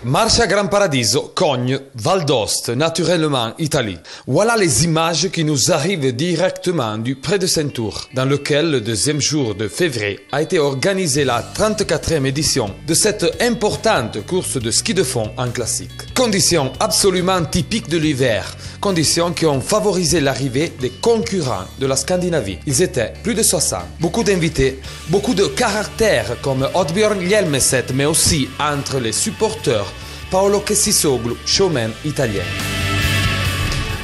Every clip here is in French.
Marcia Gran Paradiso, Cogne, Val d'Ost, naturellement Italie. Voilà les images qui nous arrivent directement du Pré de Ceinture, dans lequel le deuxième jour de février a été organisée la 34e édition de cette importante course de ski de fond en classique. Conditions absolument typiques de l'hiver, conditions qui ont favorisé l'arrivée des concurrents de la Scandinavie. Ils étaient plus de 60. Beaucoup d'invités, beaucoup de caractères comme Oddbjørn Hjelmeset, mais aussi entre les supporters, Paolo Kessisoglu, showman italien.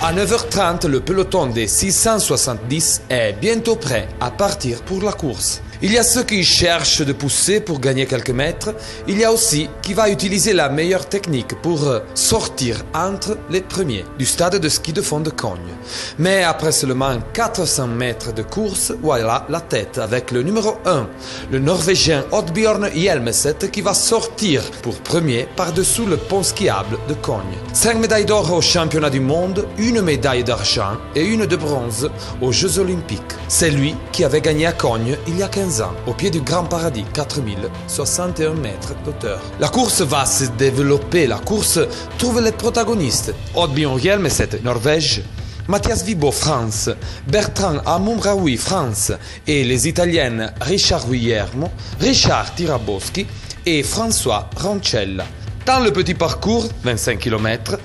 À 9h30, le peloton des 670 est bientôt prêt à partir pour la course. Il y a ceux qui cherchent de pousser pour gagner quelques mètres. Il y a aussi qui va utiliser la meilleure technique pour sortir entre les premiers du stade de ski de fond de Cogne. Mais après seulement 400 mètres de course, voilà la tête avec le numéro 1, le Norvégien Oddbjørn Hjelmeset qui va sortir pour premier par-dessous le pont skiable de Cogne. 5 médailles d'or aux championnats du monde, une médaille d'argent et une de bronze aux Jeux Olympiques. C'est lui qui avait gagné à Cogne il y a 15 ans, au pied du Grand Paradis, 4061 mètres d'auteur. La course va se développer, la course trouve les protagonistes. Oddbjørn Hjelmeset, Norvège, Mathias Vibo, France, Bertrand Amumraoui, France, et les Italiennes Richard Guillermo, Richard Tiraboschi et François Roncella. Dans le petit parcours, 25 km,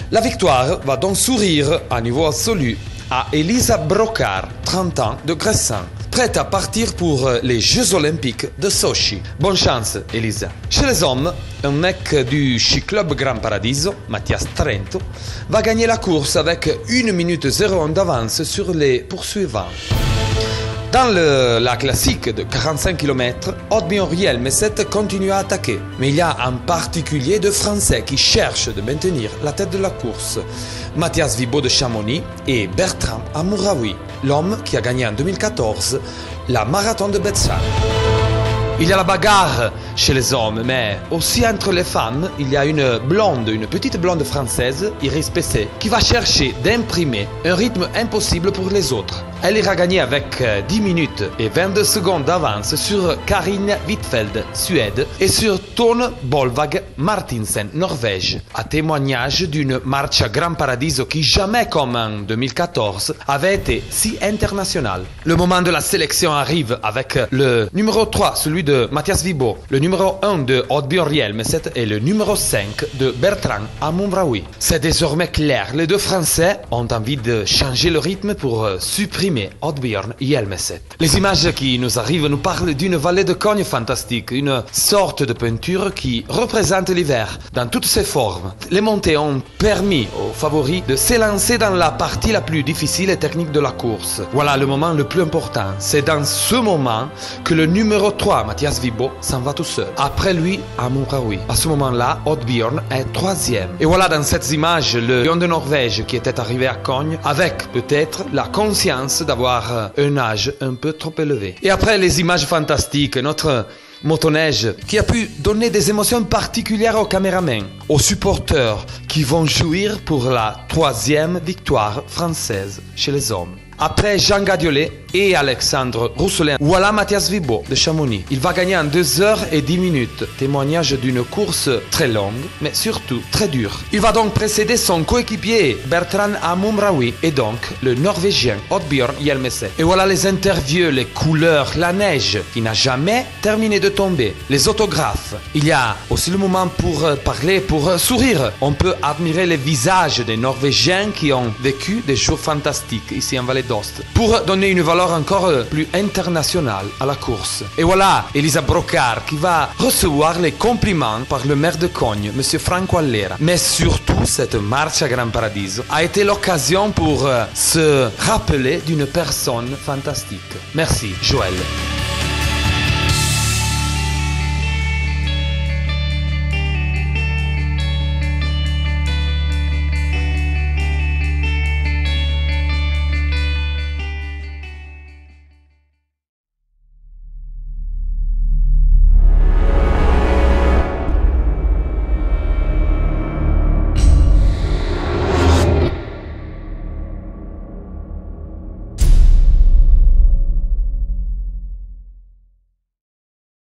la victoire va donc sourire à niveau absolu à Elisa Brokar, 30 ans, de Gressin, prête à partir pour les Jeux Olympiques de Sochi. Bonne chance, Elisa. Chez les hommes, un mec du Ski Club Gran Paradiso, Mathias Trento, va gagner la course avec 1 minute 01 d'avance sur les poursuivants. Dans la classique de 45 km, Oddbjørn Hjelmeset continue à attaquer. Mais il y a en particulier deux Français qui cherchent de maintenir la tête de la course. Mathias Vibo de Chamonix et Bertrand Amumraoui, l'homme qui a gagné en 2014 la marathon de Betsal. Il y a la bagarre chez les hommes, mais aussi entre les femmes, il y a une petite blonde française, Iris Pessé, qui va chercher d'imprimer un rythme impossible pour les autres. Elle ira gagner avec 10 minutes et 22 secondes d'avance sur Karin Wittfeld, Suède, et sur Tone Bolvag Martinsen, Norvège, à témoignage d'une Marcia Gran Paradiso qui jamais comme en 2014 avait été si internationale. Le moment de la sélection arrive avec le numéro 3, celui de Mathias Vibo, le numéro 1 de Oddbjørn Hjelmeset et le numéro 5 de Bertrand Amumraoui. C'est désormais clair, les deux Français ont envie de changer le rythme pour supprimer Oddbjørn Hjelmeset. Les images qui nous arrivent nous parlent d'une vallée de Cogne fantastique, une sorte de peinture qui représente l'hiver dans toutes ses formes. Les montées ont permis aux favoris de s'élancer dans la partie la plus difficile et technique de la course. Voilà le moment le plus important. C'est dans ce moment que le numéro 3, Mathias Vibo, s'en va tout seul. Après lui, Amumraoui. À ce moment-là, Oddbjørn est 3e. Et voilà dans cette image le lion de Norvège qui était arrivé à Cogne avec peut-être la conscience d'avoir un âge un peu trop élevé. Et après les images fantastiques, notre motoneige qui a pu donner des émotions particulières aux caméramans, aux supporters qui vont jouir pour la 3e victoire française chez les hommes. Après Jean Gadiolet et Alexandre Rousselin, voilà Mathias Vibo de Chamonix. Il va gagner en 2h10, témoignage d'une course très longue, mais surtout très dure. Il va donc précéder son coéquipier Bertrand Amumraoui et donc le Norvégien Oddbjørn Hjelmeset. Et voilà les interviews, les couleurs, la neige qui n'a jamais terminé de tomber, les autographes. Il y a aussi le moment pour parler, pour sourire. On peut admirer les visages des Norvégiens qui ont vécu des jours fantastiques ici en Vallée d'Ost, pour donner une valeur encore plus internationale à la course. Et voilà Elisa Brokar qui va recevoir les compliments par le maire de Cogne, M. Franco Allera. Mais surtout, cette Marcia Gran Paradiso a été l'occasion pour se rappeler d'une personne fantastique. Merci, Joël.